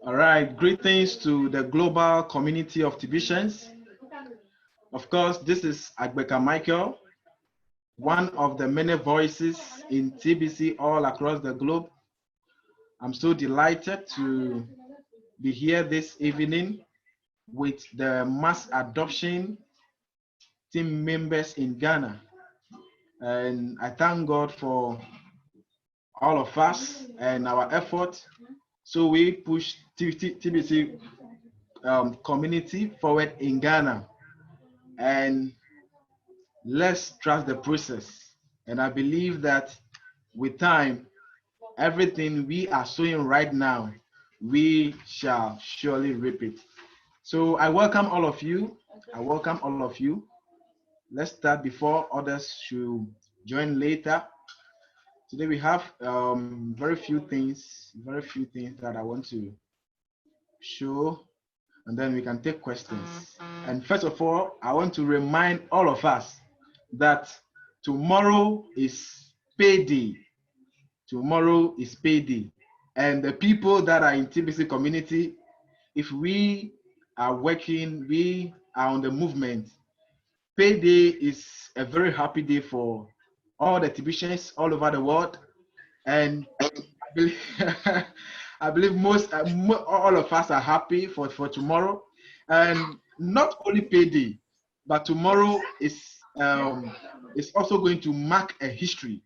All right, greetings to the global community of Tbcans. Of course, this is Agbeka Michael, one of the many voices in TBC all across the globe. I'm so delighted to be here this evening with the mass adoption team members in Ghana. And I thank God for all of us and our effort. So we push TBC community forward in Ghana. And let's trust the process. And I believe that with time, everything we are sowing right now, we shall surely reap it. So I welcome all of you. I welcome all of you. Let's start before others should join later. Today we have very few things that I want to show, and then we can take questions. And first of all, I want to remind all of us that tomorrow is payday. Tomorrow is payday. And the people that are in TBC community, if we are working, we are on the movement, payday is a very happy day for all the TBCans all over the world. And I believe, I believe all of us are happy for tomorrow. And not only payday, but tomorrow is also going to mark a history.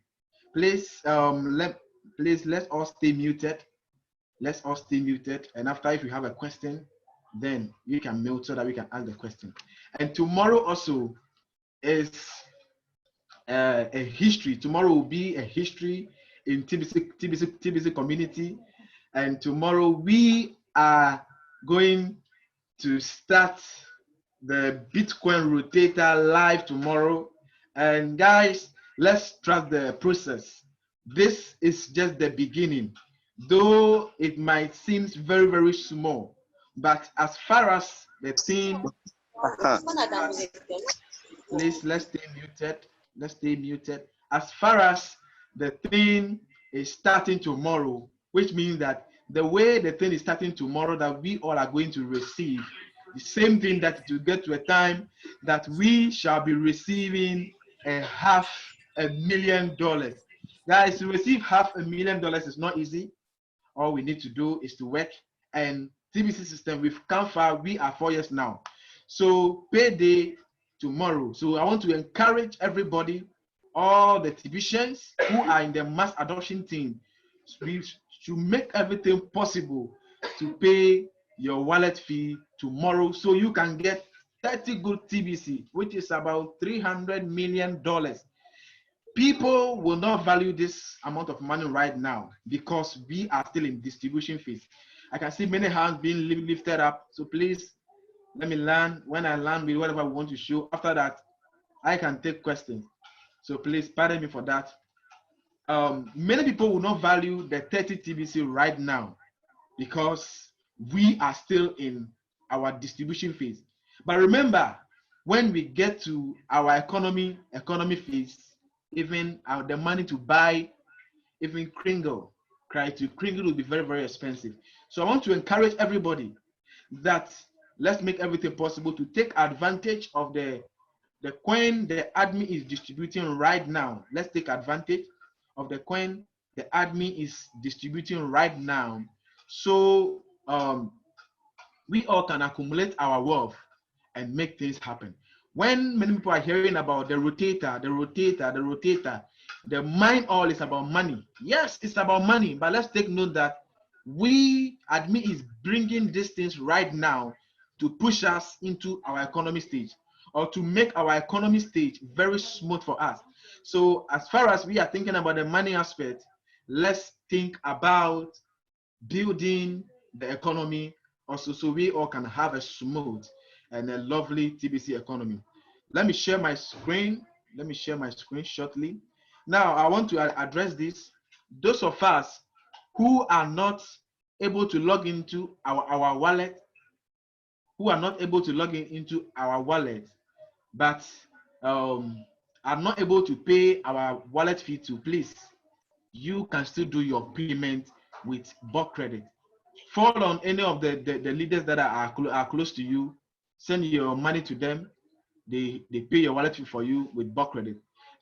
Please, let's all stay muted. Let's all stay muted. And after, if you have a question, then you can mute so that we can ask the question. And tomorrow also is a history. Tomorrow will be a history in TBC community. And tomorrow we are going to start the Bitcoin rotator live tomorrow. And guys, let's trust the process. This is just the beginning, though it might seem very, very small. But as far as the thing, please, let's stay muted. Let's stay muted. As far as the thing is starting tomorrow, which means that the way the thing is starting tomorrow, that we all are going to receive the same thing, that to get to a time that we shall be receiving $500,000. Guys, to receive $500,000 is not easy. All we need to do is to work. And TBC system, we've come far. We are 4 years now. So payday tomorrow. So I want to encourage everybody, all the TBCans who are in the mass adoption team, we should make everything possible to pay your wallet fee tomorrow, so you can get 30 good TBC, which is about $300 million. People will not value this amount of money right now because we are still in distribution phase. I can see many hands being lifted up. So please, let me learn. When I learn with whatever we want to show, after that, I can take questions. So please pardon me for that. Many people will not value the 30 TBC right now because we are still in our distribution phase. But remember, when we get to our economy phase, even the money to buy even Kringle will be very, very expensive. So I want to encourage everybody that let's make everything possible to take advantage of the coin the admin is distributing right now. Let's take advantage of the coin the admin is distributing right now, so we all can accumulate our wealth and make things happen. When many people are hearing about the rotator, the mind all is about money. Yes, it's about money, but let's take note that we admin is bringing these things right now to push us into our economy stage, or to make our economy stage very smooth for us. So as far as we are thinking about the money aspect, let's think about building the economy also, so we all can have a smooth and a lovely TBC economy. Let me share my screen. Let me share my screen shortly. Now, I want to address this. Those of us who are not able to log into our wallet, but are not able to pay our wallet fee to, please, you can still do your payment with bulk credit. fall on any of the leaders that are close to you, send your money to them. They pay your wallet fee for you with bulk credit.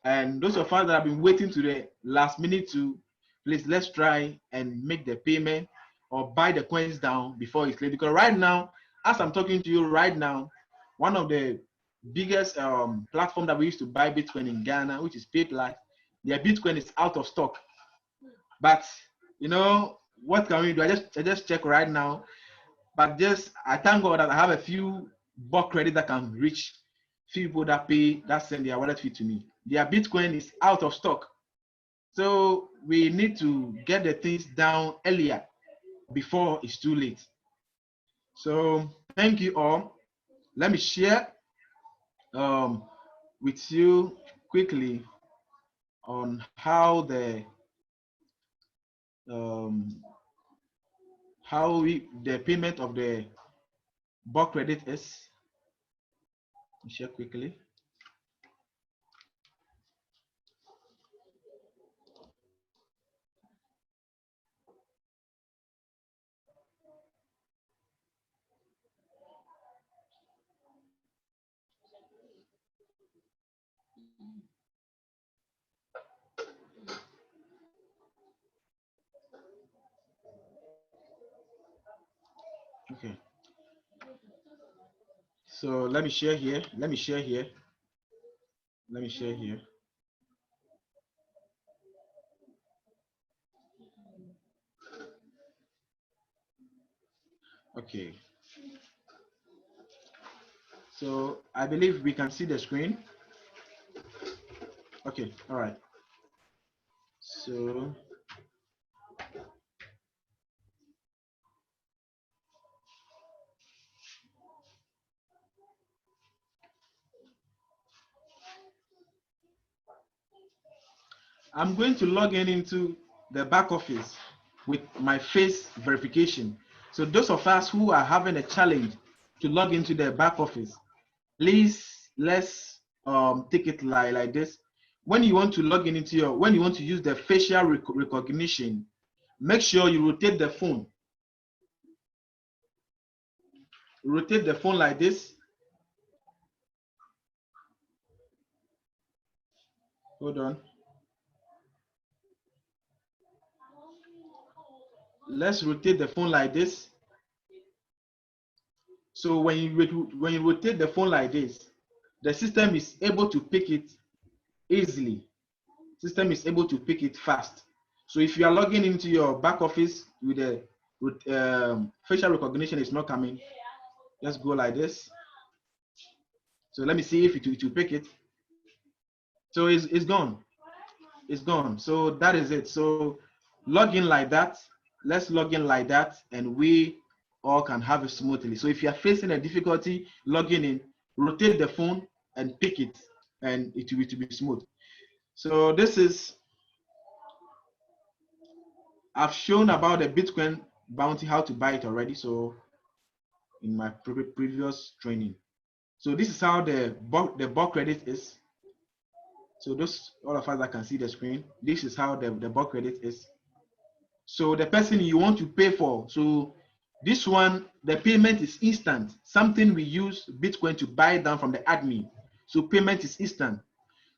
And those of us that have been waiting to the last minute to, please, let's try and make the payment or buy the coins down before it's late. Because right now, as I'm talking to you right now, one of the biggest platform that we used to buy Bitcoin in Ghana, which is PayPal, their Bitcoin is out of stock. But you know what can we do? I just check right now. But just I thank God that I have a few bulk credit that can reach few people that send their wallet fee to me. Their Bitcoin is out of stock. So we need to get the things down earlier before it's too late. So thank you all. Let me share with you quickly on how the payment of the bulk credit is. Share quickly. Okay. So let me share here. Let me share here. Okay. So I believe we can see the screen. Okay. All right. So I'm going to log in into the back office with my face verification. So those of us who are having a challenge to log into the back office, please let's take it like this. When you want to log in into when you want to use the facial recognition, make sure you rotate the phone. Rotate the phone like this. Hold on. Let's rotate the phone like this. So when you rotate the phone like this, the system is able to pick it easily. System is able to pick it fast. So if you are logging into your back office with the facial recognition is not coming, let's go like this. So let me see if it will pick it. So it's gone. It's gone. So that is it. So log in like that. Let's log in like that, and we all can have it smoothly. So if you are facing a difficulty logging in, rotate the phone and pick it, and it will be smooth. So this is, I've shown about the Bitcoin bounty, how to buy it already. So in my previous training. So this is how the bulk credit is. So those all of us that can see the screen, this is how the bulk credit is. So the person you want to pay for, so this one, the payment is instant. Something we use Bitcoin to buy down from the admin. So payment is instant.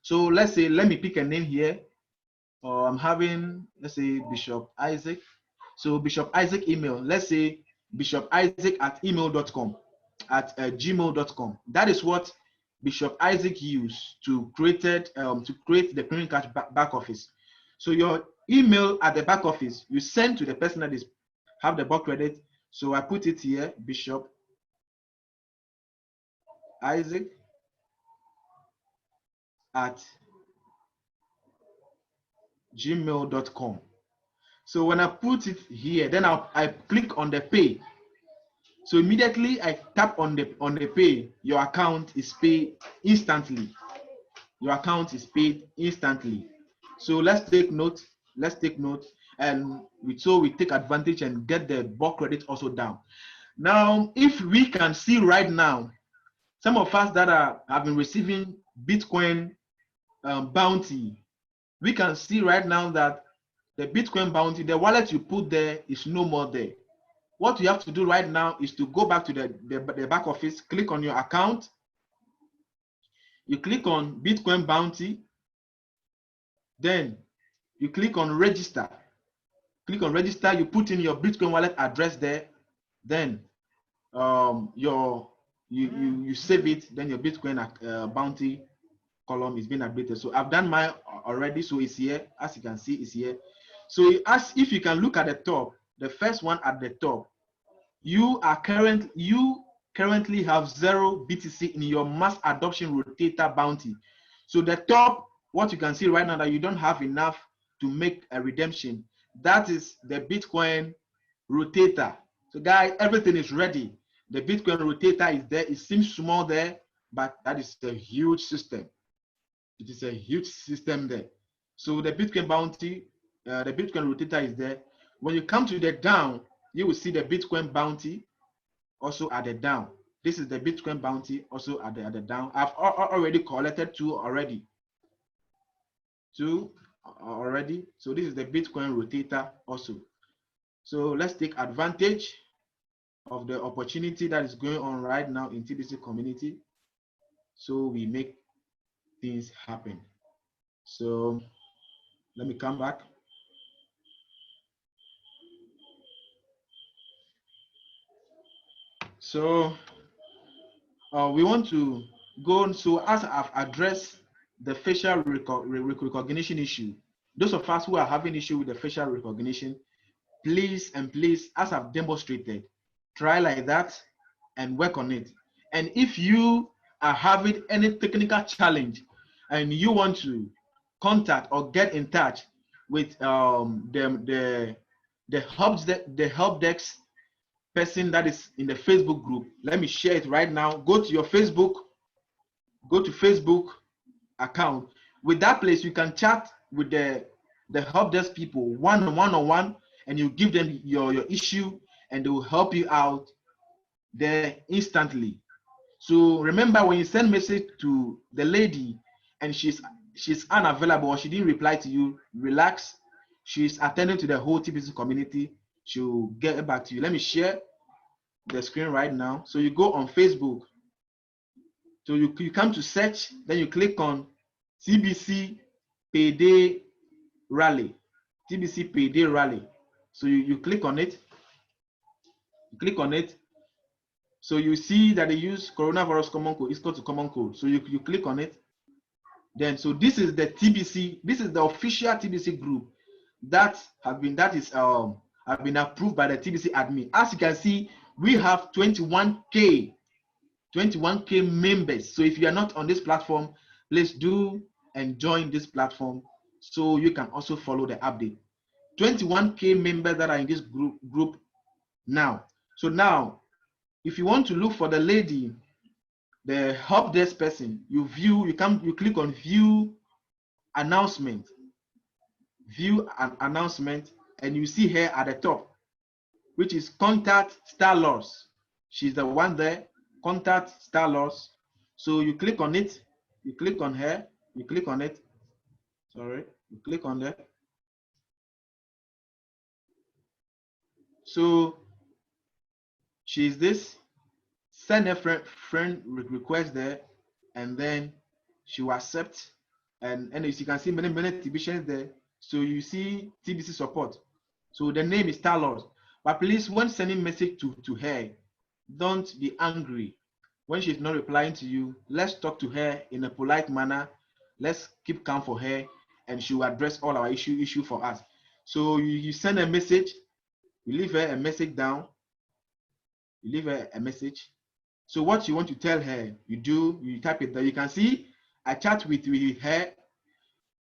So let's say, let me pick a name here. I'm having, let's say, Bishop Isaac. So Bishop Isaac email, let's say bishopisaac@email.com, gmail.com. That is what Bishop Isaac used to create the credit card back office. So your email at the back office, you send to the person that is have the bulk credit. So I put it here, Bishop Isaac at gmail.com. So when I put it here, then I click on the pay. So immediately I tap on the pay, your account is paid instantly. Your account is paid instantly. So let's take note. And we take advantage and get the bulk credit also down. Now, if we can see right now, some of us that have been receiving Bitcoin bounty, we can see right now that the Bitcoin bounty, the wallet you put there is no more there. what you have to do right now is to go back to the back office, click on your account, you click on Bitcoin Bounty, then you click on register. Click on register, you put in your Bitcoin wallet address there, then you save it, then your Bitcoin bounty column is being updated. So I've done mine already, so it's here. As you can see, it's here. So as if you can look at the top, the first one at the top, you currently have 0 BTC in your mass adoption rotator bounty. So the top, what you can see right now, that you don't have enough to make a redemption, that is the Bitcoin rotator. So guys, everything is ready. The Bitcoin rotator is there. It seems small there, but that is a huge system. It is a huge system there. So the Bitcoin bounty, the Bitcoin rotator is there. When you come to the down, you will see the Bitcoin bounty also at the down. This is the Bitcoin bounty also at the down. I've already collected 2 already. 2 already. So this is the Bitcoin rotator also. So let's take advantage of the opportunity that is going on right now in TBC community, so we make things happen. So let me come back. So we want to go on. So as I've addressed the facial recognition issue, those of us who are having issue with the facial recognition, please, as I've demonstrated, try like that and work on it. And if you are having any technical challenge and you want to contact or get in touch with the help desk person that is in the Facebook group, let me share it right now. Go to your Facebook, go to Facebook account. With that place, you can chat with the help desk people one-on-one, and you give them your issue, and they will help you out there instantly. So remember, when you send message to the lady and she's unavailable or she didn't reply to you, relax. She's attending to the whole TBC community. She'll get back to you. Let me share the screen right now. So you go on Facebook. So you come to search, then you click on TBC Payday Rally. TBC Payday Rally. So you click on it. You click on it. So you see that they use coronavirus common code, equal to common code. So you click on it. Then so this is the TBC, this is the official TBC group that have been approved by the TBC admin. As you can see, we have 21K members. So if you are not on this platform, please do and join this platform so you can also follow the update. 21K members that are in this group now. So now, if you want to look for the lady, the help desk person, you click on view announcement, and you see her at the top, which is contact Star Loss. She's the one there, contact Star Loss. So you click on it, you click on her, you click on it. Sorry, you click on that. So she's this. Send a friend request there, and then she will accept. And as you can see, many TBCs there. So you see TBC support. So the name is Talos. But please, when sending message to her, don't be angry. When she's not replying to you, let's talk to her in a polite manner. Let's keep calm for her, and she will address all our issue for us. So you send a message, you leave her a message down. You leave her a message. So what you want to tell her, you type it there. You can see I chat with her.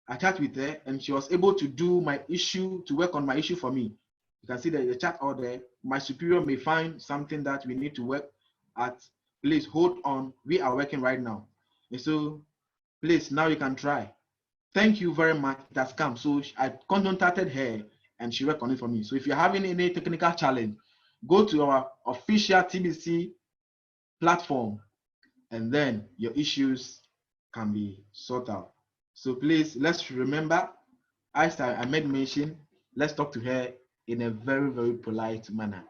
I chat with her, and she was able to do my issue, to work on my issue for me. You can see the chat all there. My superior may find something that we need to work at. Please hold on. We are working right now. And so please, now you can try. Thank you very much. It has come. So I contacted her and she worked on it for me. So if you're having any technical challenge, go to our official TBC platform, and then your issues can be sorted out. So please, let's remember, as I made mention, let's talk to her in a very, very polite manner.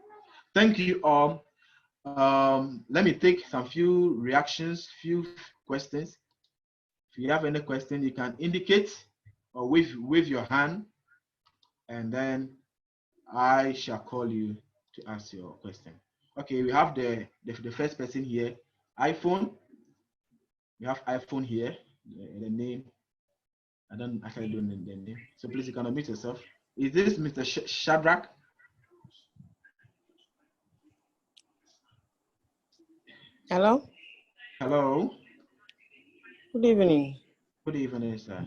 thank you all. Let me take some few reactions, few questions. If you have any question, you can indicate or wave your hand, and then I shall call you to ask your question. Okay, we have the first person here, iPhone. We have iPhone here, the name. I don't actually do the name. So please, you can unmute yourself. Is this Mr. Shadrach? Hello. Hello. Good evening. Good evening, sir.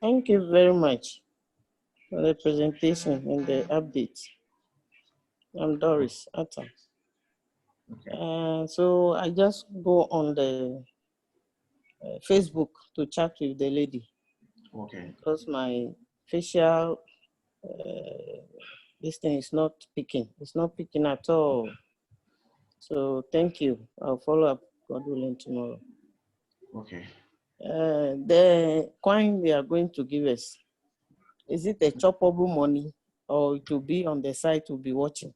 Thank you very much for the presentation and the update. I'm Doris Atta. Okay. So I just go on the Facebook to chat with the lady. Okay. Because my facial this thing is not picking. It's not picking at all. So thank you. I'll follow up, God willing, tomorrow. Okay. The coin they are going to give us, is it a choppable money or it will be on the site to be watching?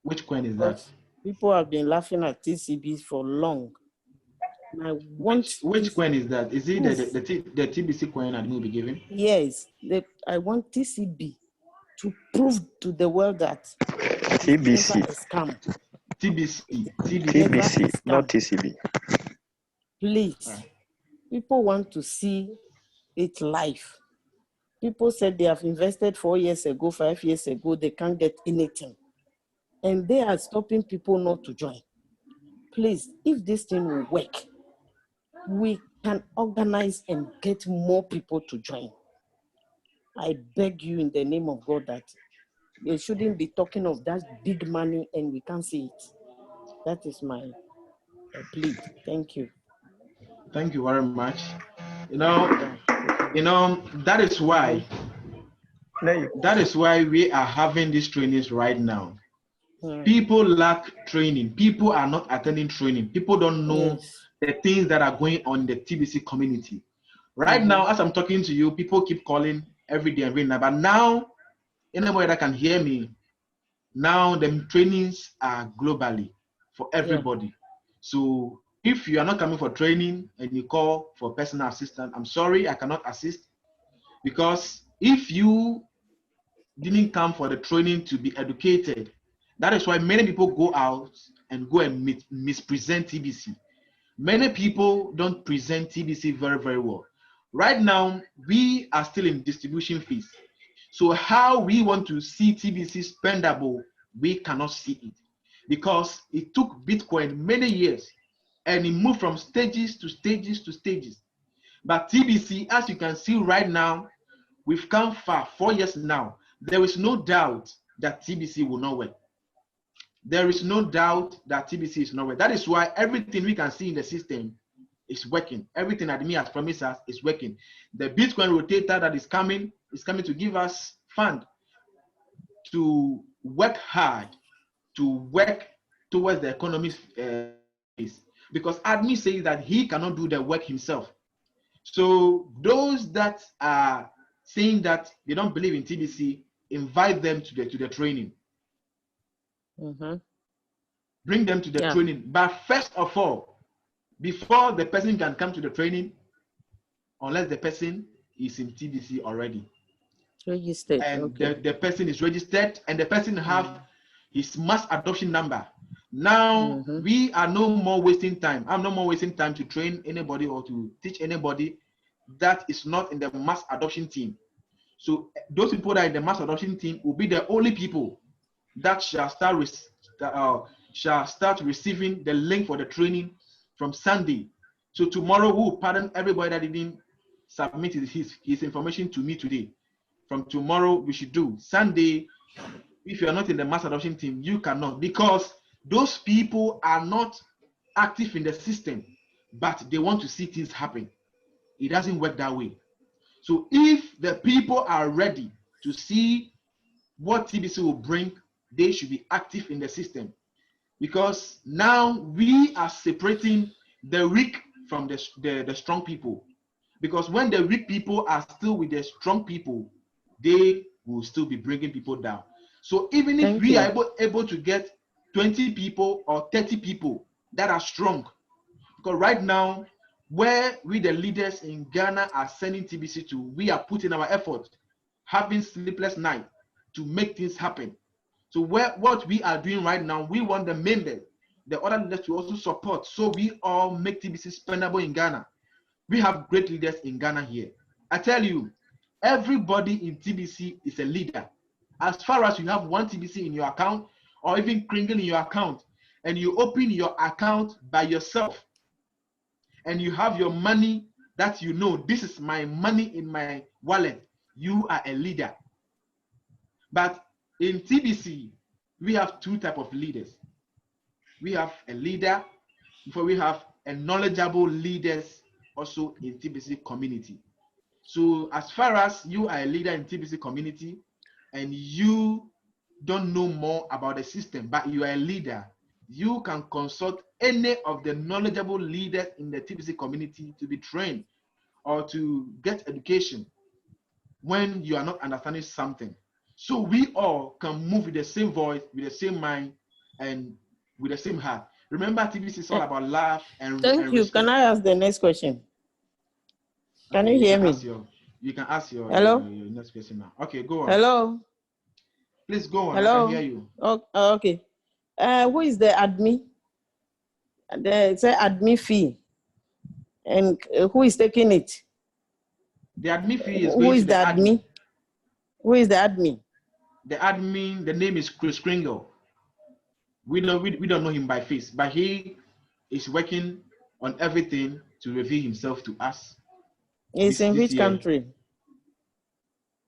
Which coin is that? People have been laughing at TCB for long. And I want which coin is that? Is it the TBC coin that will be given? Yes, I want TCB to prove to the world that TBC. never a scam. TBC, not TCB. Please, people want to see it live. People said they have invested 4 years ago, 5 years ago, they can't get anything. And they are stopping people not to join. Please, if this thing will work, we can organize and get more people to join. I beg you in the name of God that they shouldn't be talking of that big money and we can't see it. That is my plea. Thank you. Thank you very much. That is why we are having these trainings right now. People lack training. People are not attending training. People don't know the things that are going on in the TBC community. Right now, as I'm talking to you, people keep calling every day and every night. But now, anybody that can hear me, now the trainings are globally for everybody. So if you are not coming for training and you call for personal assistant, I'm sorry, I cannot assist. Because if you didn't come for the training to be educated, that is why many people go out and go and mispresent TBC. Many people don't present TBC very, very well. Right now, we are still in distribution phase. So how we want to see TBC spendable, we cannot see it. Because it took Bitcoin many years and it moved from stages to stages to stages. But TBC, as you can see right now, we've come far, 4 years now. There is no doubt that TBC will not work. There is no doubt that TBC is not working. That is why everything we can see in the system is working. Everything that me has promised us is working. The Bitcoin rotator that is coming to give us fund to work hard, to work towards the economy's pace. Because admin says that he cannot do the work himself. So those that are saying that they don't believe in TBC, invite them to the training. Bring them to the training. But first of all, before the person can come to the training, unless the person is in TBC already. Registered. And the person is registered and the person have his mass adoption number. Now we are no more wasting time. I'm no more wasting time to train anybody or to teach anybody that is not in the mass adoption team. So those people that are in the mass adoption team will be the only people that shall start receiving the link for the training from Sunday. So tomorrow we'll pardon everybody that didn't submit his information to me today. From tomorrow we should do. Sunday, if you are not in the mass adoption team, you cannot, because those people are not active in the system, but they want to see things happen. It doesn't work that way. So if the people are ready to see what TBC will bring, they should be active in the system. Because now we are separating the weak from the strong people. Because when the weak people are still with the strong people, they will still be bringing people down. So even if Thank we you. are able to get 20 people or 30 people that are strong, because right now, where we the leaders in Ghana are sending TBC to, we are putting our effort, having sleepless night to make things happen. So what we are doing right now, we want the members, the other leaders to also support, so we all make TBC spendable in Ghana. We have great leaders in Ghana here. I tell you, everybody in TBC is a leader. As far as you have one TBC in your account, or even Kringle in your account, and you open your account by yourself, and you have your money that you know, this is my money in my wallet, you are a leader. But in TBC, we have two types of leaders. We have a leader, before we have a knowledgeable leaders also in TBC community. So as far as you are a leader in TBC community and you don't know more about the system, but you are a leader, you can consult any of the knowledgeable leaders in the TBC community to be trained or to get education when you are not understanding something. So we all can move with the same voice, with the same mind, and with the same heart. Remember, TBC is all about love and Thank you. respect. Can I ask the next question? Can Okay, you hear me? You can ask your Hello? next question now. Okay, go on. Hello? Please go on. Hello? I can hear you. Okay. Who is the admin? They say admin fee. And who is taking it? The admin fee is Who going is to the the admin. admin? Who is the admin? The admin, the name is Chris Kringle. We don't know him by face, but he is working on everything to reveal himself to us. He's in which year. country?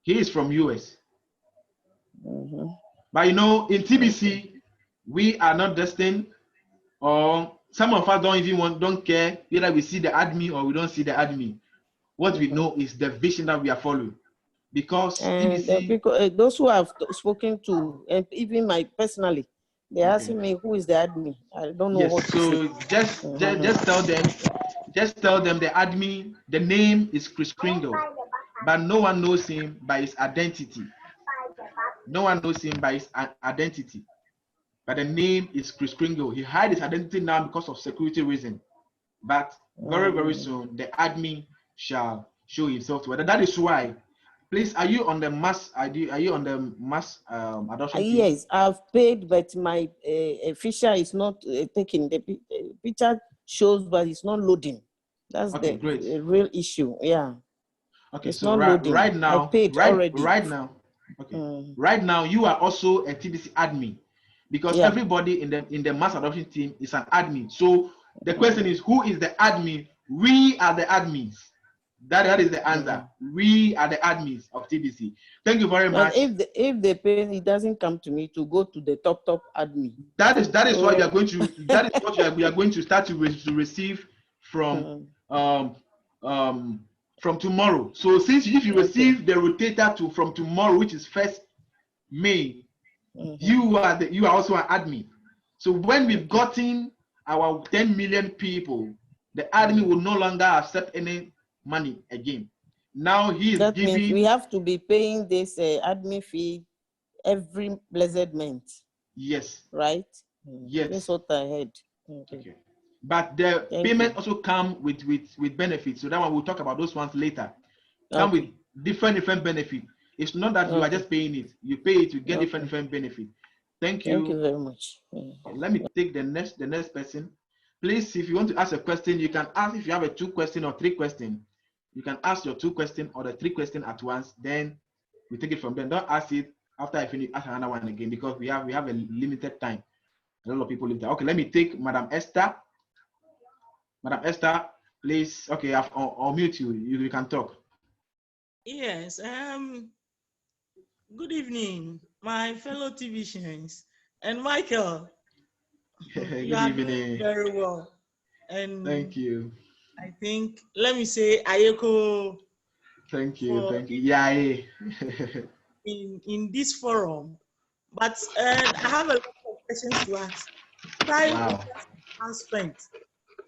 He is from US. Mm-hmm. But you know, in TBC, we are not destined, or some of us don't care whether we see the admin or we don't see the admin. What we know is the vision that we are following. Because And TBC, those who have spoken to, and even personally, they're asking me who is the admin. I don't know what to say. So just tell them the admin, the name is Chris Kringle, but no one knows him by his identity. No one knows him by his identity, but the name is Chris Kringle. He hid his identity now because of security reason, but very soon the admin shall show himself to us. That is why. Please, are you on the mass ID? Are you on the mass adoption team? Yes, I've paid, but my official is not taking. The picture shows, but it's not loading. That's Okay, the great. real issue. Yeah. Okay, It's so not loading. right now, I paid already. right now, okay, right now you are also a TBC admin, because everybody in the mass adoption team is an admin. So the question is, who is the admin? We are the admins. That is the answer. We are the admins of TBC. Thank you very much. And if they pay, it doesn't come to me to go to the top admin. That is what you are going to. That is what we are going to start to receive from tomorrow. So since if you receive the rotator from tomorrow, which is 1st May, you are also an admin. So when we've gotten our 10 million people, the admin will no longer accept any money again. Now he is that giving. Means we have to be paying this admin fee every blessed month. Yes. Right. Yes. That's what I heard. Okay. But the payment also come with benefits. So that one we'll talk about those ones later. Come with different benefits. It's not that you are just paying it. You pay it, you get different benefits. Thank you. Thank you very much. Let me take the next person. Please, if you want to ask a question, you can ask. If you have a 2 question or 3 question, you can ask your 2 question or the 3 question at once. Then we take it from there. Don't ask it after I finish. Ask another one again, because we have a limited time. A lot of people live there. Okay, let me take Madam Esther. Madam Esther, please. Okay, I'll mute you. You can talk. Yes. Good evening, my fellow TVians, and Michael. You are doing very well. And thank you. I think, let me say, Ayeko. Thank you. Yeah. in this forum, but I have a lot of questions to ask. Time is spent.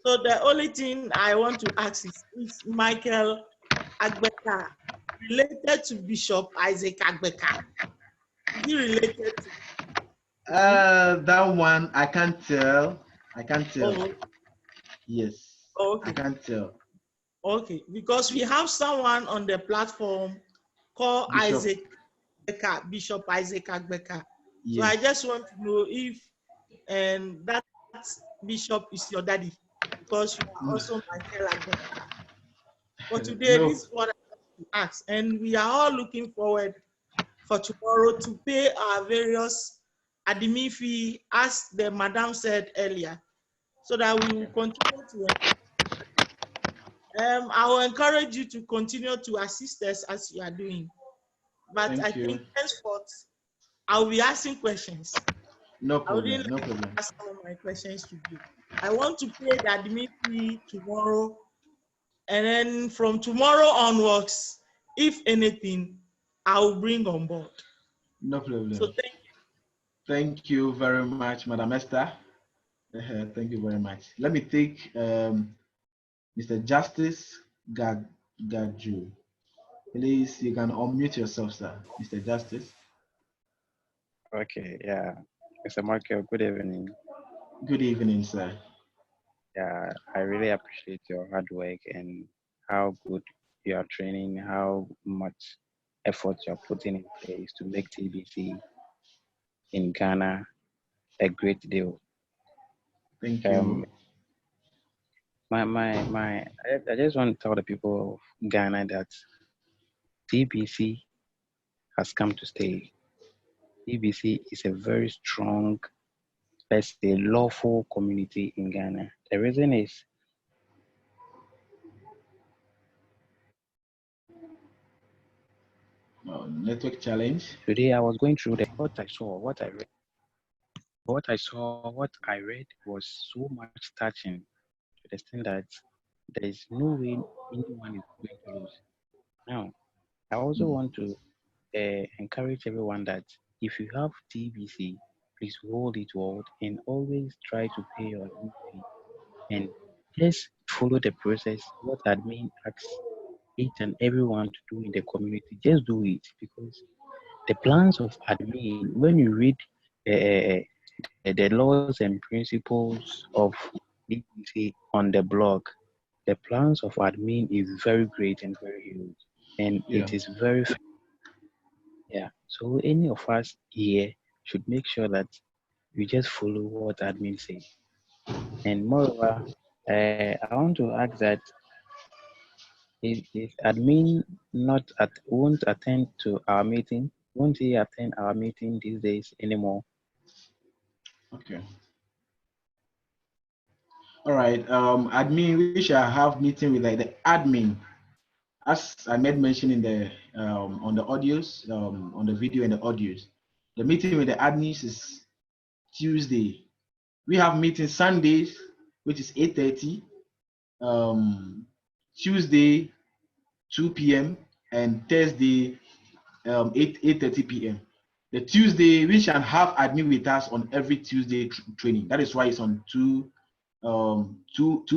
So the only thing I want to ask is Michael Agbeka related to Bishop Isaac Agbeka? Is it related to? That one I can't tell. I can't tell. Oh, Yes. okay. I can't tell. Okay, because we have someone on the platform called Bishop. Bishop Isaac Agbeka. So Yes. I just want to know if that bishop is your daddy, because you are also Michael Agbeka. For today, No. this is what I have to ask, and we are all looking forward for tomorrow to pay our various admin fee, as the madam said earlier, so that we will continue to. I will encourage you to continue to assist us as you are doing. But I Thank you. think henceforth, I'll be asking questions. No I problem. wouldn't No like to problem. ask all my questions today. I want to pay the admin fee tomorrow, and then from tomorrow onwards, if anything, I will bring on board. No problem. So thank you. Thank you very much, Madam Esther. Thank you very much. Let me take Mr. Justice Gaju. Please, you can unmute yourself, sir. Mr. Justice. Okay, yeah. Mr. Michael, good evening. Good evening, sir. Yeah, I really appreciate your hard work and how good you are training, how much effort you are putting in place to make TBC in Ghana a great deal. Thank you. I just want to tell the people of Ghana that TBC has come to stay. TBC is a very strong, let's say, lawful community in Ghana. The reason is Network challenge. today I was going through what I read was so much touching to the extent that there is no way anyone is going to lose. Now, I also want to encourage everyone that if you have TBC, please hold it well and always try to pay your fee and just follow the process. What admin asks each and everyone to do in the community, just do it, because the plans of admin, when you read the laws and principles of DBC on the blog, the plans of admin is very great and very huge, and Yeah. it is very fair. Yeah. So any of us here should make sure that we just follow what admin say. And moreover, I want to ask that if admin won't attend to our meeting, won't he attend our meeting these days anymore? Okay. All right. Admin, we shall have meeting with like the admin, as I made mention in the on the audios, on the video and the audios. The meeting with the admins is Tuesday. We have meeting Sundays, which is 8:30. Tuesday 2 p.m. and Thursday 8:30 p.m. The Tuesday we shall have admin with us on every Tuesday training. That is why it's on 2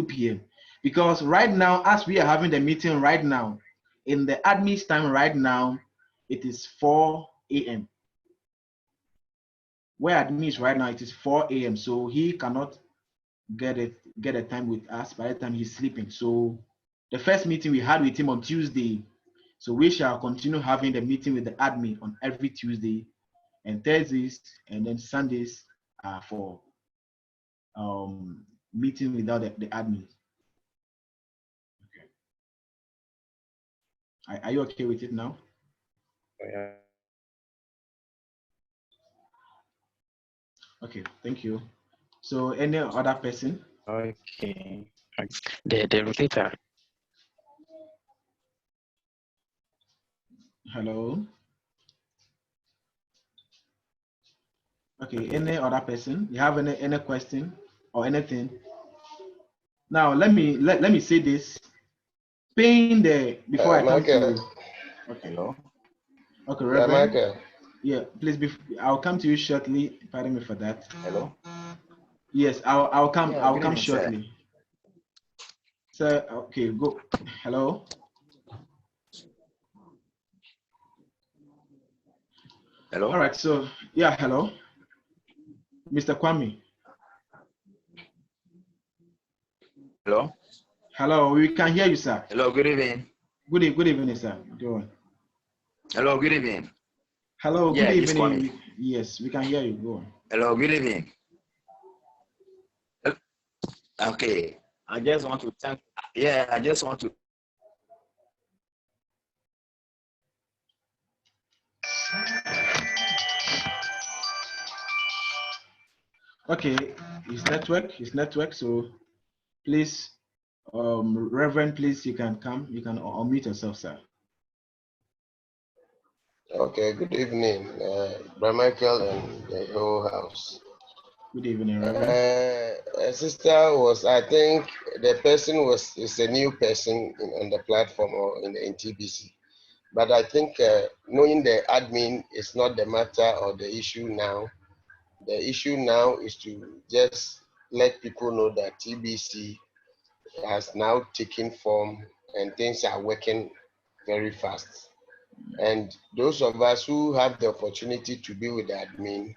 p.m. Because right now, as we are having the meeting right now, in the admin's time right now, it is 4 a.m. Where admin is right now, it is 4 a.m. So he cannot get a time with us by the time he's sleeping. So the first meeting we had with him on Tuesday. So we shall continue having the meeting with the admin on every Tuesday and Thursdays, and then Sundays for meeting without the admin. Okay. Are you okay with it now? Yeah. Okay, thank you. So any other person? Okay. The rotator. Hello. Okay, any other person? You have any question or anything? Now let me say this. Paying the before I come Michael. to. Okay. Hello. Okay, Yeah, Reverend. Michael. Yeah, please. I'll come to you shortly. Pardon me for that. Hello. Yes, I'll come. Yeah, I'll good come evening, sir. shortly. Sir, okay, go. Hello. Hello? All right, so yeah, hello, Mr. Kwame. Hello? Hello, we can hear you, sir. Hello, good evening. Good evening, sir. Go on. Hello, good evening. Hello, good Yeah, this Kwame. evening. Yes, we can hear you. Go on. Hello, good evening. Okay. I just want to thank, I just want to. Okay, his network. So please, Reverend, please, you can come. You can unmute yourself, sir. Okay, good evening, Brother Michael and the whole house. Good evening, Reverend. Sister was, I think the person is a new person on the platform or in TBC. But I think knowing the admin is not the matter or the issue now. The issue now is to just let people know that TBC has now taken form and things are working very fast. And those of us who have the opportunity to be with the admin,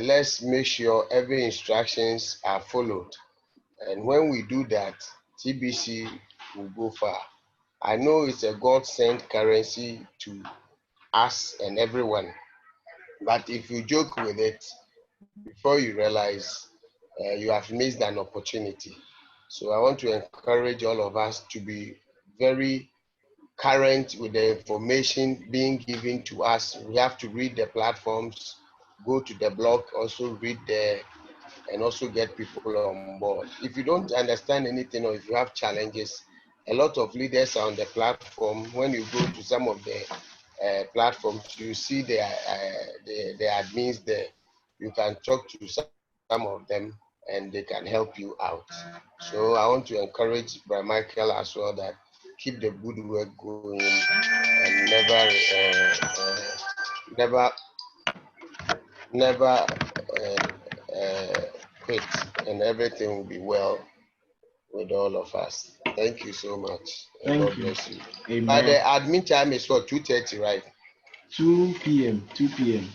let's make sure every instructions are followed. And when we do that, TBC will go far. I know it's a God-sent currency to us and everyone, but if you joke with it, before you realize you have missed an opportunity. So I want to encourage all of us to be very current with the information being given to us. We have to read the platforms, go to the blog, also read there, and also get people on board. If you don't understand anything or if you have challenges, a lot of leaders are on the platform. When you go to some of the platforms, you see the admins there. You can talk to some of them and they can help you out. So I want to encourage Brother Michael as well that keep the good work going and never quit, and everything will be well with all of us. Thank you so much. And Thank God you. bless you. Amen. But the admin time is what, 2:30, right? 2 p.m. 2 p.m.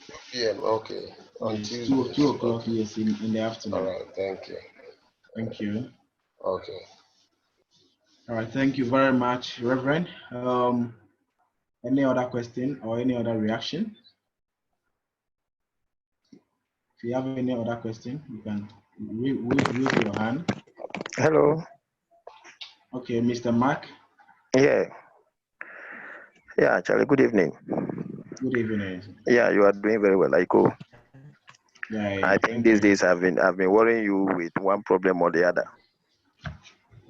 2 p.m. Okay. On Yes, Tuesdays. 2 o'clock. Okay. Yes, in the afternoon. All right. Thank you. Thank you. Okay. All right. Thank you very much, Reverend. Any other question or any other reaction? If you have any other question, you can raise your hand. Hello. Okay, Mr. Mark. Yeah. Yeah, Charlie, good evening. Good evening. Yeah, you are doing very well, Aiko. Yeah, I think these days I've been worrying you with one problem or the other.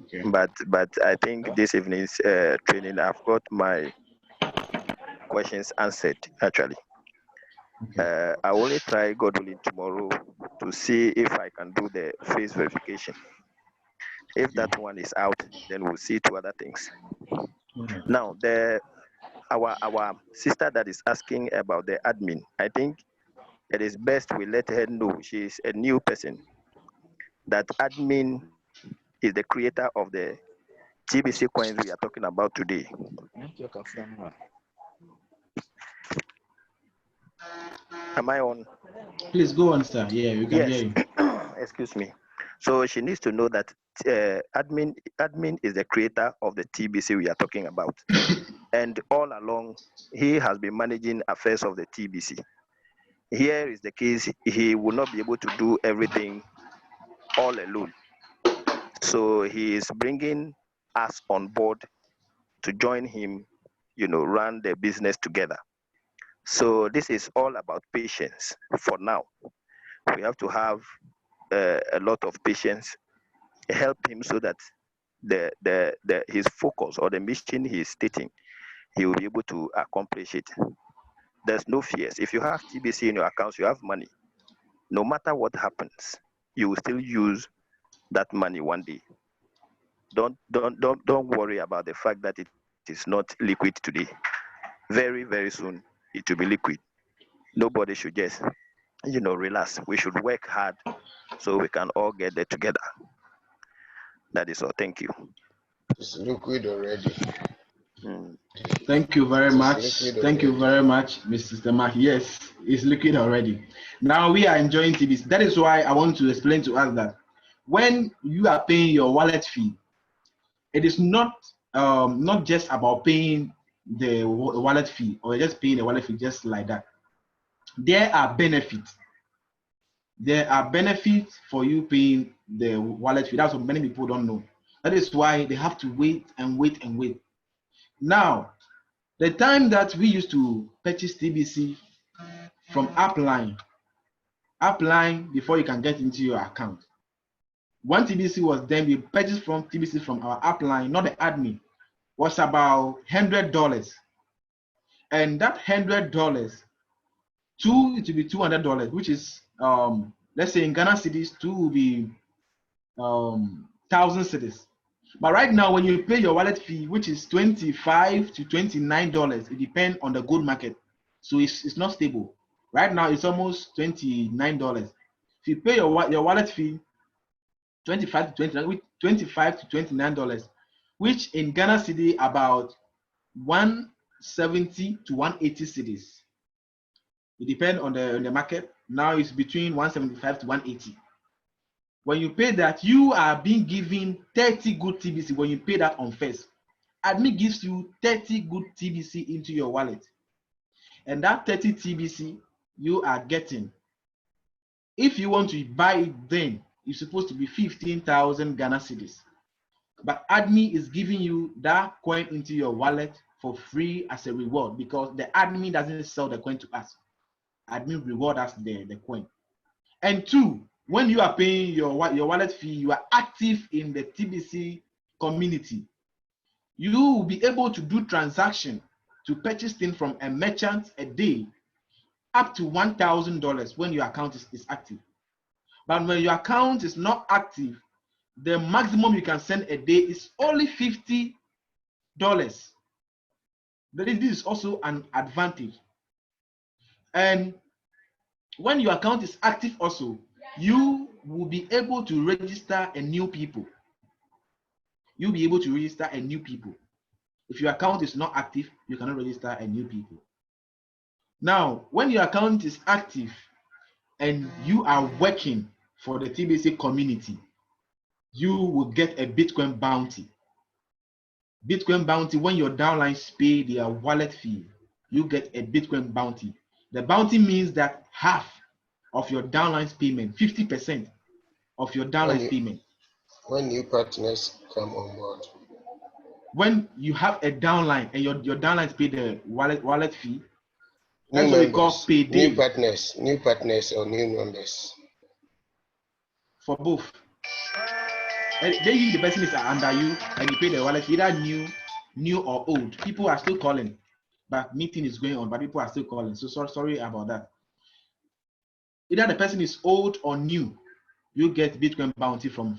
Okay. But I think this evening's training, I've got my questions answered actually. Okay. I only try, God willing, tomorrow to see if I can do the face verification. If that one is out, then we'll see two other things. Okay. Now, our sister that is asking about the admin, I think it is best we let her know she is a new person. That admin is the creator of the TBC coins we are talking about today. Am I on? Please go on, sir. Yeah, we can hear you. Excuse me. So she needs to know that admin is the creator of the TBC we are talking about. And all along, he has been managing affairs of the TBC. Here is the case, he will not be able to do everything all alone. So he is bringing us on board to join him, run the business together. So this is all about patience for now. We have to have a lot of patience, help him so that his focus or the mission he is stating, he will be able to accomplish it. There's no fears. If you have TBC in your accounts, you have money. No matter what happens, you will still use that money one day. Don't worry about the fact that it is not liquid today. Very, very soon it will be liquid. Nobody should just relax. We should work hard so we can all get there together. That is all. Thank you. It's liquid already. Mm. Thank you very It is much. liquid Thank you already. very much, Mr. Mark. Yes, it's liquid already. Now we are enjoying TBC. That is why I want to explain to us that when you are paying your wallet fee, it is not just about paying the wallet fee or just paying the wallet fee just like that. There are benefits. There are benefits for you paying the wallet fee. That's what many people don't know. That is why they have to wait and wait and wait. Now, the time that we used to purchase TBC from upline before you can get into your account. One TBC was then we purchased from TBC from our upline, not the admin, was about $100. And that $100, two it will be $200, which is let's say in Ghana cedis, two will be 1,000 cedis. But right now, when you pay your wallet fee, which is $25 to $29, it depends on the gold market. So it's not stable. Right now, it's almost $29. If you pay your wallet fee, $25 to $29, which in Ghana cedi about 170 to 180 cedis. It depends on the market. Now it's between 175 to 180. When you pay that, you are being given 30 good TBC when you pay that on first. Admin gives you 30 good TBC into your wallet. And that 30 TBC you are getting, if you want to buy it then, it's supposed to be 15,000 Ghana cedis. But admin is giving you that coin into your wallet for free as a reward because the admin doesn't sell the coin to us. Admin reward us the coin. And two, when you are paying your wallet fee, you are active in the TBC community. You will be able to do transaction to purchase things from a merchant a day up to $1,000 when your account is active. But when your account is not active, the maximum you can send a day is only $50. This is also an advantage. And when your account is active also, you will be able to register a new people. You'll be able to register a new people. If your account is not active, you cannot register a new people. Now, when your account is active and you are working for the TBC community, you will get a Bitcoin bounty. Bitcoin bounty, when your downlines pay their wallet fee, you get a Bitcoin bounty. The bounty means that half of your downlines payment, 50% of your downlines payment. When new partners come on board. When you have a downline and your downlines pay the wallet fee, that's what we call payday. New partners or new members. For both. And then the person is under you and you pay the wallet, either new or old. People are still calling, but meeting is going on, but people are still calling. So sorry about that. Either the person is old or new, you get Bitcoin bounty from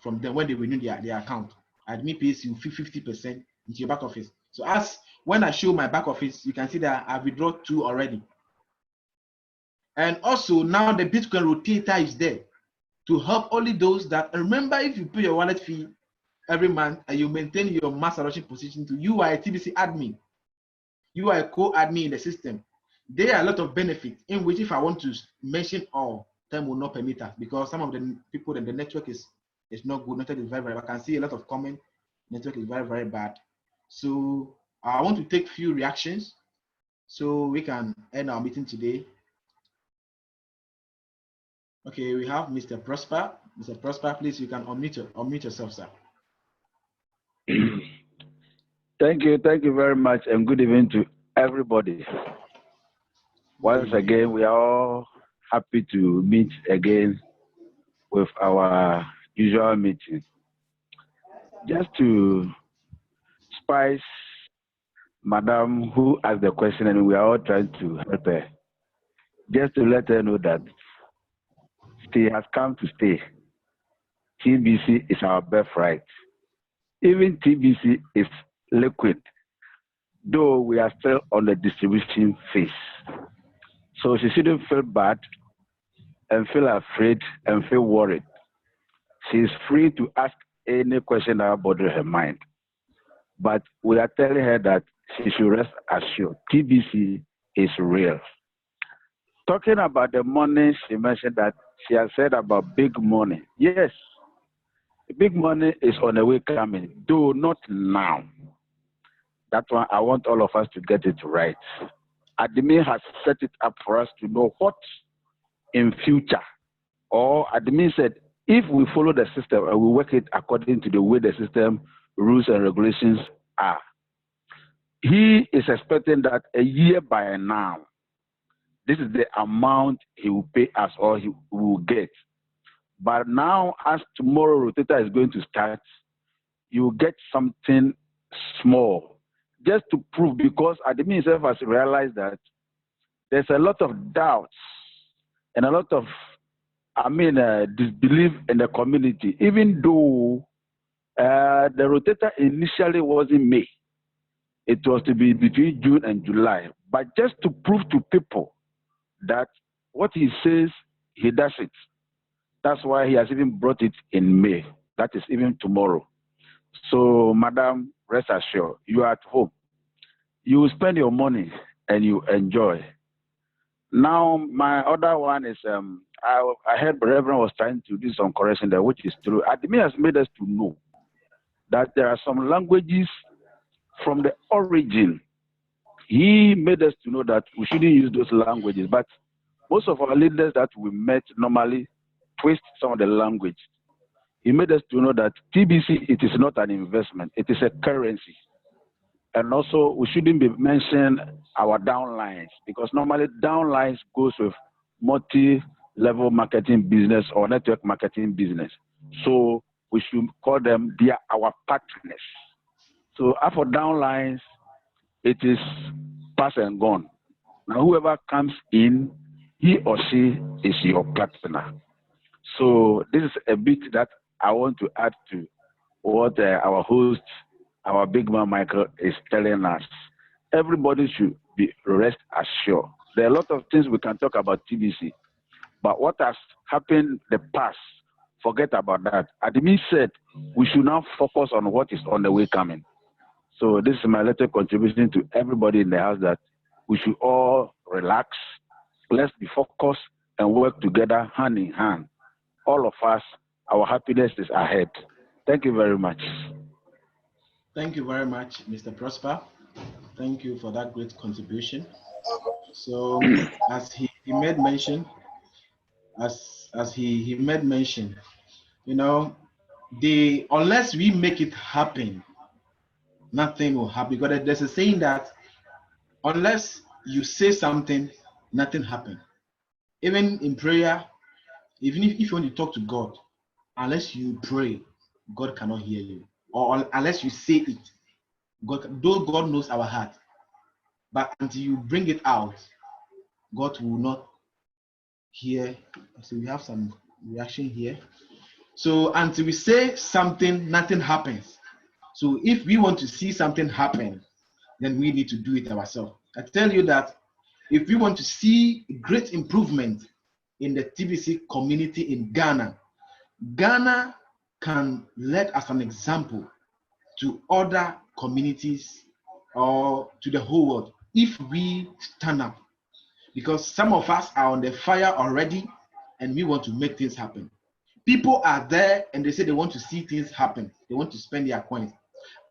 them when they renew their account. Admin pays you 50% into your back office. So as when I show my back office, you can see that I've withdrawn 2 already. And also now the Bitcoin rotator is there to help only those that, remember, if you pay your wallet fee every month and you maintain your mass adoption position to, you are a TBC admin, you are a co-admin in the system. There are a lot of benefits in which, if I want to mention all, time will not permit us because some of the people in the network is not good. Network is very I can see a lot of comment. Network is very bad. So I want to take few reactions so we can end our meeting today. Okay, we have Mr. Prosper. Mr. Prosper, please, you can unmute yourself, sir. Thank you very much, and good evening to everybody. Once again, we are all happy to meet again with our usual meeting. Just to spice Madam who asked the question, and we are all trying to help her, just to let her know that she has come to stay. TBC is our birthright. Even TBC is liquid, though we are still on the distribution phase. So she shouldn't feel bad and feel afraid and feel worried. She is free to ask any question that bothers her mind. but we are telling her that she should rest assured. TBC is real. Talking about the money, she mentioned that she has said about big money. Yes, big money is on the way coming, though not now. That one, I want all of us to get it right. Admin has set it up for us to know what in future, or admin said, if we follow the system and we work it according to the way the system rules and regulations are, he is expecting that a year by now, this is the amount he will pay us or he will get. But now, as tomorrow rotator is going to start, you will get something small, just to prove, because admin himself has realized that there's a lot of doubts and a lot of, disbelief in the community, even though the rotator initially was in May. It was to be between June and July. But just to prove to people that what he says, he does it. That's why he has even brought it in May. That is even tomorrow. So, madam, rest assured, you are at home. You will spend your money and you enjoy. Now, my other one is, I heard the Reverend was trying to do some correction there, which is true. Admin has made us to know that there are some languages from the origin. He made us to know that we shouldn't use those languages, but most of our leaders that we met normally twist some of the language. He made us to know that TBC, it is not an investment, it is a currency. And also, we shouldn't be mentioning our downlines, because normally downlines goes with multi-level marketing business or network marketing business. So we should call them, they are our partners. So as for downlines, it is pass and gone. Now, whoever comes in, he or she is your partner. So this is a bit that I want to add to what our host, our big man Michael, is telling us. Everybody should be rest assured. There are a lot of things we can talk about TBC, but what has happened in the past, forget about that. Admin said we should now focus on what is on the way coming. So this is my little contribution to everybody in the house, that we should all relax, let's be focused and work together hand in hand. All of us, our happiness is ahead. Thank you very much. Thank you very much, Mr. Prosper. Thank you for that great contribution. So, as he made mention, he made mention, you know, unless we make it happen, nothing will happen. Because there's a saying that unless you say something, nothing happens. Even in prayer, even if you want to talk to God, unless you pray, God cannot hear you. Or unless you say it, though God knows our heart, but until you bring it out, God will not hear. So we have some reaction here. So until we say something, nothing happens. So if we want to see something happen, then we need to do it ourselves. I tell you that if we want to see great improvement in the TBC community in Ghana, Ghana can lead as an example to other communities or to the whole world if we stand up, because some of us are on the fire already and we want to make things happen. People are there and they say they want to see things happen, they want to spend their coins.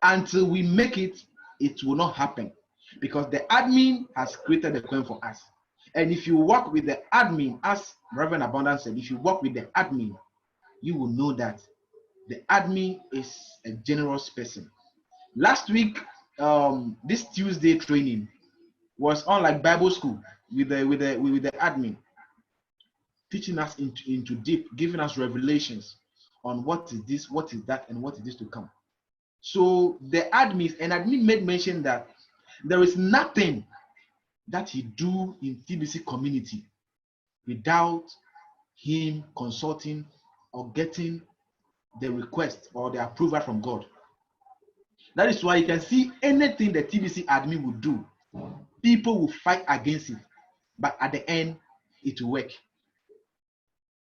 Until we make it, it will not happen, because the admin has created the coin for us. And if you work with the admin, as Reverend Abundance said, if you work with the admin, you will know that the admin is a generous person. Last week, this Tuesday training was on like Bible school with the admin, teaching us into deep, giving us revelations on what is this, what is that, and what is this to come. So the admin made mention that there is nothing that he do in TBC community without him consulting or getting the request or the approval from God. That is why you can see anything the TBC admin will do, people will fight against it, but at the end, it will work.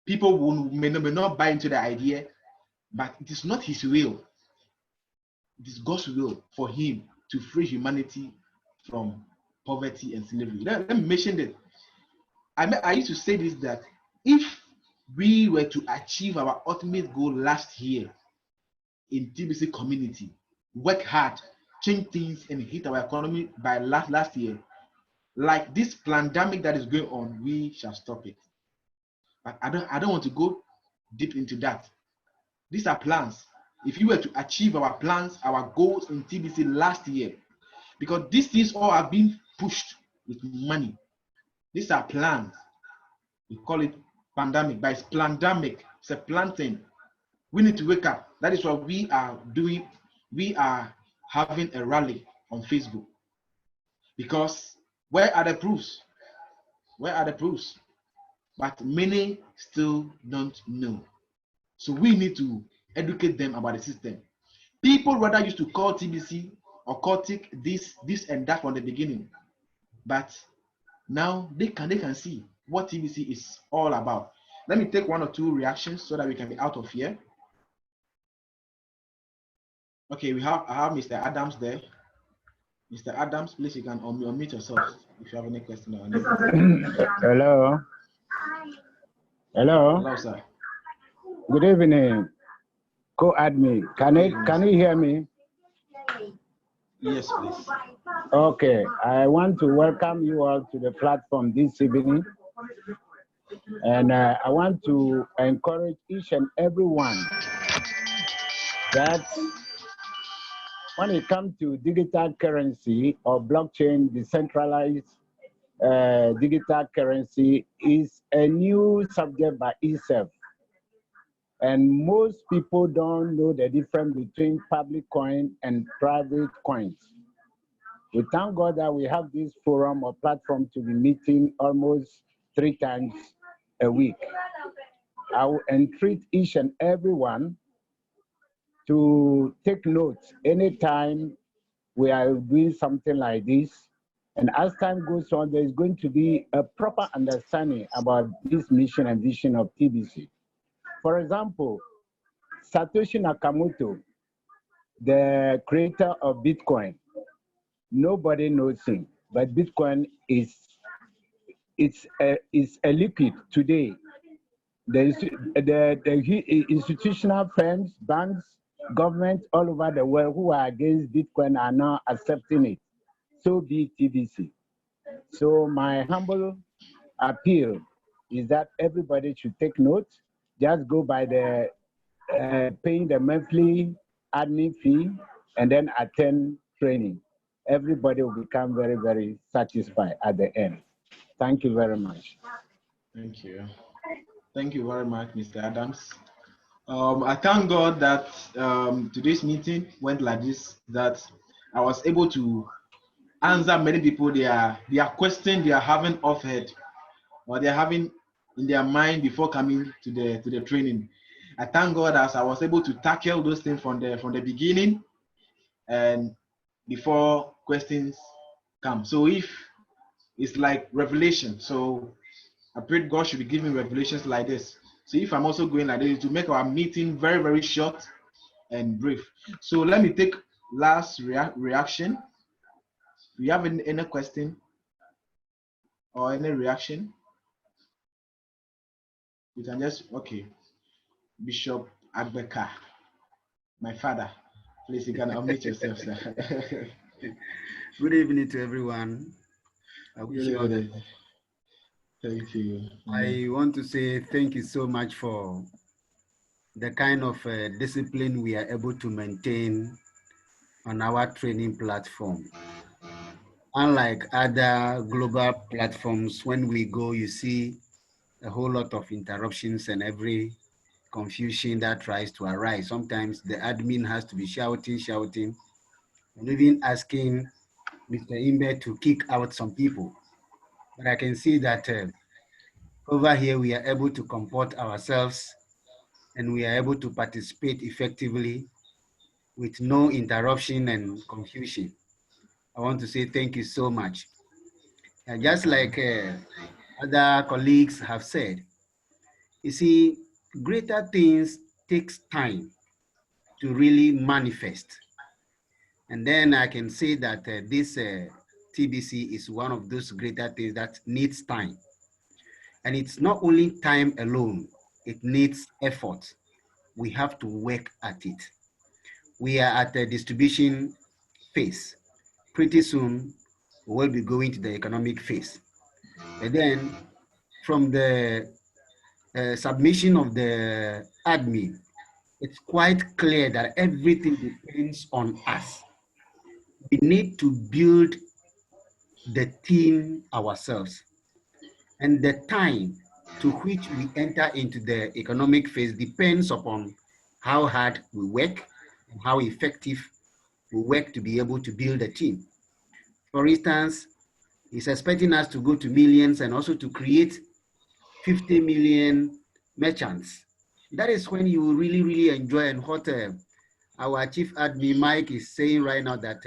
People may not buy into the idea, but it is not his will. it is God's will for him to free humanity from poverty and slavery. Let me mention that. I used to say this, that if we were to achieve our ultimate goal last year in TBC community, work hard, change things, and hit our economy by last year, like this pandemic that is going on, we shall stop it. But I don't want to go deep into that. These are plans. If you were to achieve our plans, our goals in TBC last year, because these things all are being pushed with money. These are plans. We call it pandemic, but it's pandemic. It's a planting. We need to wake up. That is what we are doing. We are having a rally on Facebook. Because where are the proofs? Where are the proofs? But many still don't know. So we need to educate them about the system. People rather used to call TBC or call TIC this and that from the beginning. But now they can see what TBC is all about. Let me take one or two reactions so that we can be out of here. Okay, I have Mr. Adams there. Mr. Adams, please, you can unmute yourself if you have any question or anything. Hello. Hello. Hello, sir. Good evening, co-admin. Can you hear me? Yes, please. Okay, I want to welcome you all to the platform this evening. And I want to encourage each and everyone that when it comes to digital currency or blockchain, decentralized digital currency is a new subject by itself. And most people don't know the difference between public coin and private coins. We thank God that we have this forum or platform to be meeting almost 3 times a week. I will entreat each and everyone to take notes anytime we are doing something like this. And as time goes on, there's going to be a proper understanding about this mission and vision of TBC. For example, Satoshi Nakamoto, the creator of Bitcoin, nobody knows him, but Bitcoin is a liquid today. The institutional firms, banks, governments all over the world who are against Bitcoin are now accepting it. So be TBC. So my humble appeal is that everybody should take note. Just go by the paying the monthly admin fee and then attend training. Everybody will become very, very satisfied at the end. Thank you very much. Thank you. Thank you very much, Mr. Adams. I thank God that today's meeting went like this, that I was able to answer many people their question they are having off head, or they're having in their mind before coming to the training. I thank God as I was able to tackle those things from the beginning and before questions come. So if it's like revelation, so I pray God should be giving revelations like this. So if I'm also going like this to make our meeting very, very short and brief. So let me take last reaction. Do you have any question or any reaction? You can just, okay. Bishop Agbeka, my father, please, you can unmute yourself, sir. Good evening to everyone. I wish you all the best. Thank you. I want to say thank you so much for the kind of discipline we are able to maintain on our training platform. Unlike other global platforms, when we go, you see a whole lot of interruptions and every confusion that tries to arise. Sometimes the admin has to be shouting, and even asking Mr. Imbe to kick out some people. But I can see that over here we are able to comport ourselves and we are able to participate effectively with no interruption and confusion. I want to say thank you so much. And just like other colleagues have said, you see, greater things takes time to really manifest. And then I can say that this TBC is one of those greater things that needs time. And it's not only time alone, it needs effort. We have to work at it. We are at the distribution phase. Pretty soon, we'll be going to the economic phase. And then from the submission of the admin, it's quite clear that everything depends on us. We need to build the team ourselves. And the time to which we enter into the economic phase depends upon how hard we work and how effective we work to be able to build a team. For instance, he's expecting us to go to millions and also to create 50 million merchants. That is when you will really, really enjoy, and what our chief admin Mike is saying right now, that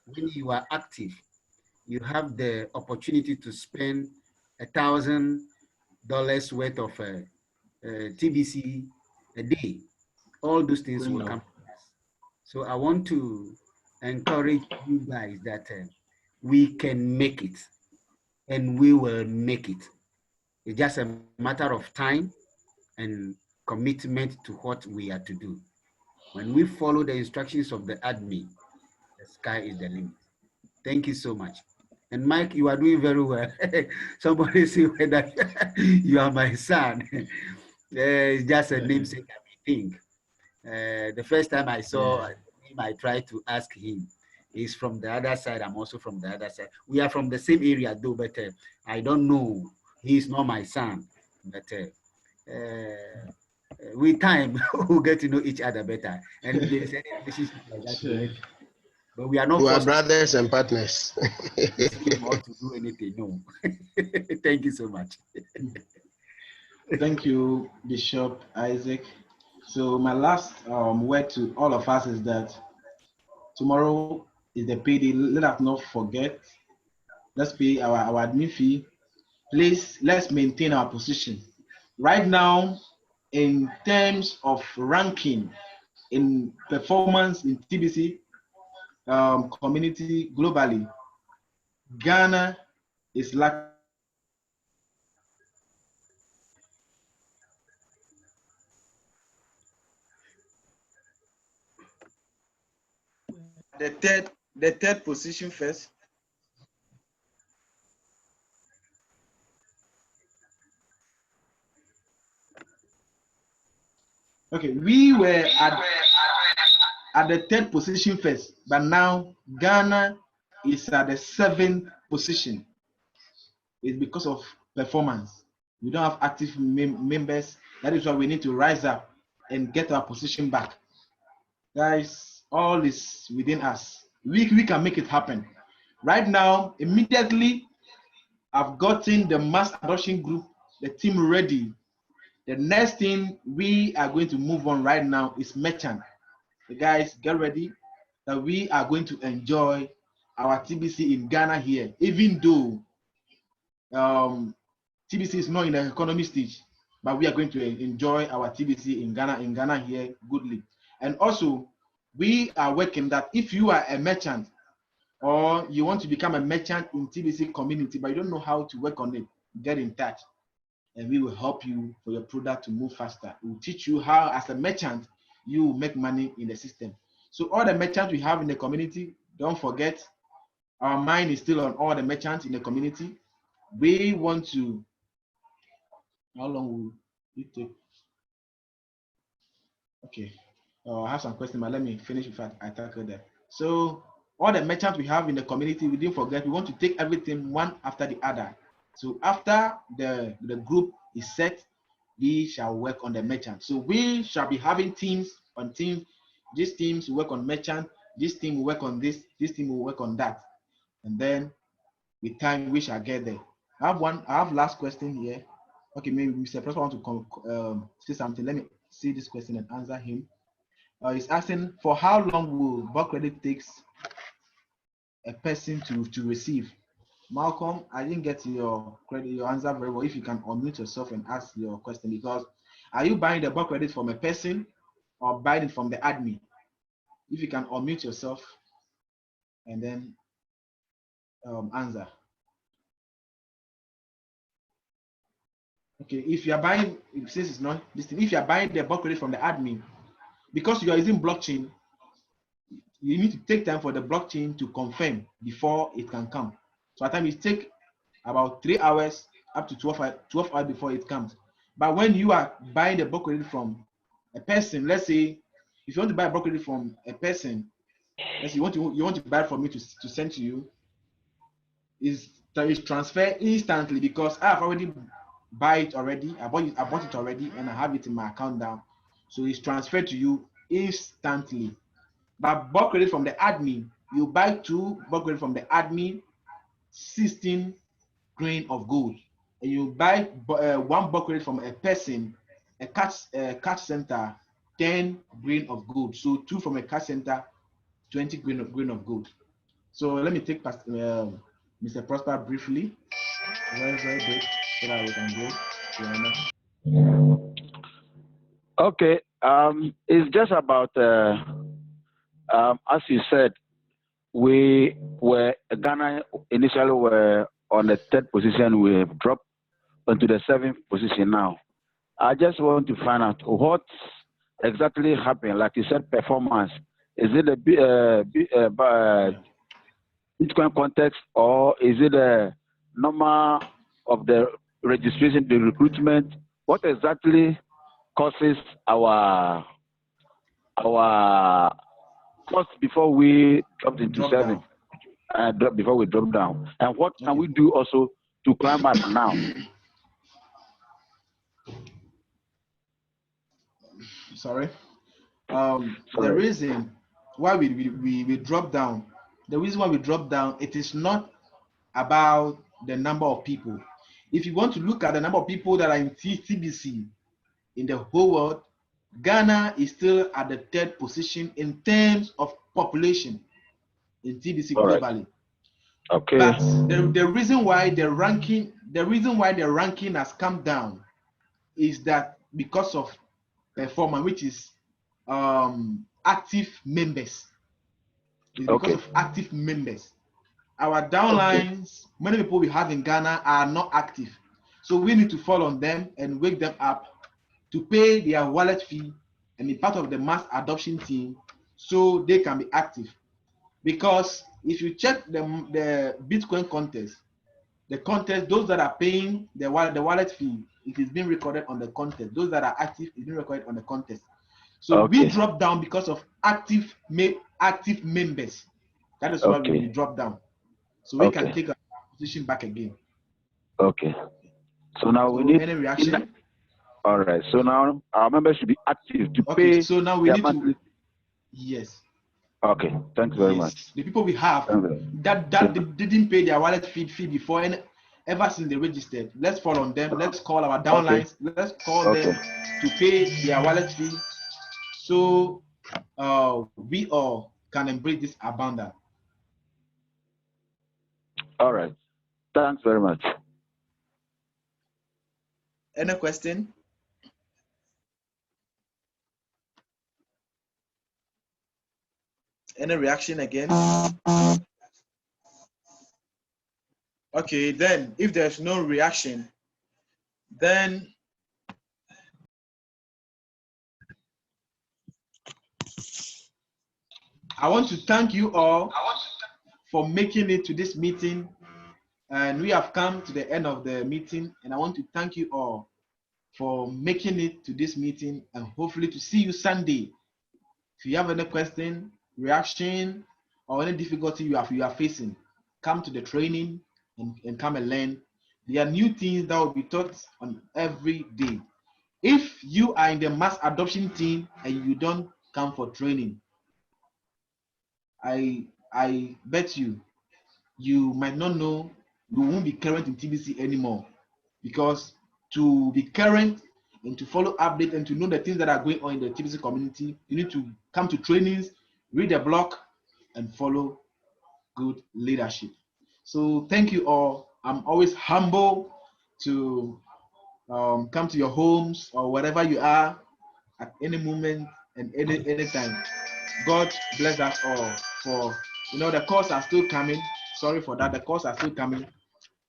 when you are active, you have the opportunity to spend $1,000 worth of TBC a day. All those things will come to us. So I want to encourage you guys that we can make it, and we will make it. It's just a matter of time and commitment to what we are to do. When we follow the instructions of the admin, the sky is the limit. Thank you so much. And Mike, you are doing very well. Somebody say whether you are my son. It's just a namesake, I think. The first time I saw him, I tried to ask him. He's from the other side. I'm also from the other side. We are from the same area though, but I don't know. He's not my son. But with time, we'll get to know each other better. And if there's any relationship like that, but we are not. We are brothers and partners. Or to do anything. No. Thank you so much. Thank you, Bishop Isaac. So my last word to all of us is that tomorrow is the payday. Let us not forget. Let's pay our admin fee. Please, let's maintain our position. Right now, in terms of ranking, in performance in TBC community globally, Ghana is like the third position first. Okay, we were at the third position first, but now Ghana is at the seventh position. It's because of performance. We don't have active members. That is why we need to rise up and get our position back. Guys, all is within us. We can make it happen. Right now, immediately, I've gotten the mass adoption group, the team ready. The next thing we are going to move on right now is merchant. The guys, get ready that we are going to enjoy our TBC in Ghana here, even though TBC is not in the economy stage, but we are going to enjoy our TBC in Ghana here goodly. And also, we are working that if you are a merchant or you want to become a merchant in TBC community, but you don't know how to work on it, get in touch and we will help you for your product to move faster. We'll teach you how, as a merchant, you make money in the system. So all the merchants we have in the community, don't forget, our mind is still on all the merchants in the community. We want to, how long will it take? Okay, I have some questions, but let me finish if I tackle that. So all the merchants we have in the community, we didn't forget, we want to take everything one after the other. So after the group is set, we shall work on the merchant. So we shall be having teams on teams. These teams will work on merchant, this team will work on this team will work on that. And then with time, we shall get there. I have last question here. Okay, maybe Mr. President want to say something. Let me see this question and answer him. He's asking, for how long will bulk credit takes a person to receive? Malcolm, I didn't get your answer very well. If you can unmute yourself and ask your question, because are you buying the bulk credit from a person or buying it from the admin? If you can unmute yourself. and then answer. Okay, if you are buying, since it's not this thing, if you are buying the bulk credit from the admin, because you are using blockchain, you need to take time for the blockchain to confirm before it can come. So at times it take about 3 hours up to 12 hours before it comes. But when you are buying the bulk credit from a person, let's say if you want to buy a bulk credit from a person, let's say you want to buy it from me to send to you, is transfer instantly because I have already buy it already. I bought it already and I have it in my account now. So it's transferred to you instantly. But bulk credit from the admin, you buy 2 bulk credit from the admin, 16 grain of gold. And you buy 1 bulk credit from a person, a cash center, 10 grain of gold. So 2 from a cash center, 20 grain of gold. So let me take Mr. Prosper briefly, very brief, so that we can go to another. Okay, it's just about, as you said, we were, Ghana initially were on the 3rd position. We have dropped into the 7th position now. I just want to find out what exactly happened. Like you said, performance. Is it a Bitcoin context, or is it a number of the registration, the recruitment? What exactly causes our cost before we dropped into 7? Before we drop down, and what can we do also to climb up now? Sorry. The reason why we drop down, it is not about the number of people. If you want to look at the number of people that are in TBC in the whole world, Ghana is still at the 3rd position in terms of population in TBC globally. Right. Okay. But the reason why the ranking has come down is that because of performance, which is active members. It's because of active members. Our downlines, many people we have in Ghana are not active. So we need to fall on them and wake them up to pay their wallet fee and be part of the mass adoption team so they can be active. Because if you check the Bitcoin contest, those that are paying the wallet fee, it is being recorded on the contest. Those that are active, is being recorded on the contest. So we drop down because of active members. That is why we drop down. So we can take our position back again. Okay. So now we need any reaction? All right. So now our members should be active to pay. So now we need to. Yes. Okay. Thanks very much. The people we have that didn't pay their wallet fee before, and ever since they registered, let's fall on them. Let's call our downlines. Let's call them to pay their wallet fee, so we all can embrace this abundance. All right. Thanks very much. Any question? Any reaction again? Okay, then if there's no reaction, then I want to thank you all for making it to this meeting. And we have come to the end of the meeting, and I want to thank you all for making it to this meeting, and hopefully to see you Sunday. If you have any question, reaction, or any difficulty you are facing, come to the training and come and learn. There are new things that will be taught on every day. If you are in the mass adoption team and you don't come for training, I bet you might not know, you won't be current in TBC anymore. Because to be current and to follow update and to know the things that are going on in the TBC community, you need to come to trainings, read the blog, and follow good leadership. So thank you all. I'm always humble to come to your homes or wherever you are at any moment and any time. God bless us all for You know, the calls are still coming. Sorry for that. The calls are still coming,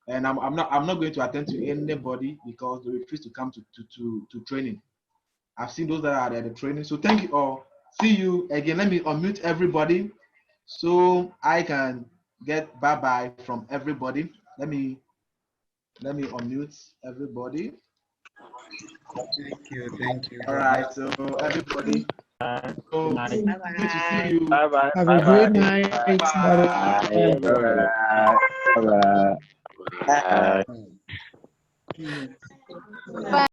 and I'm not going to attend to anybody because they refuse to come to training. I've seen those that are at the training. So thank you all. See you again. Let me unmute everybody so I can get bye-bye from everybody. Let me unmute everybody. Thank you. Thank you. All right. So everybody. So good to see you. Bye bye. Have Bye a great bye. night. Bye. Bye bye. Bye bye. Bye.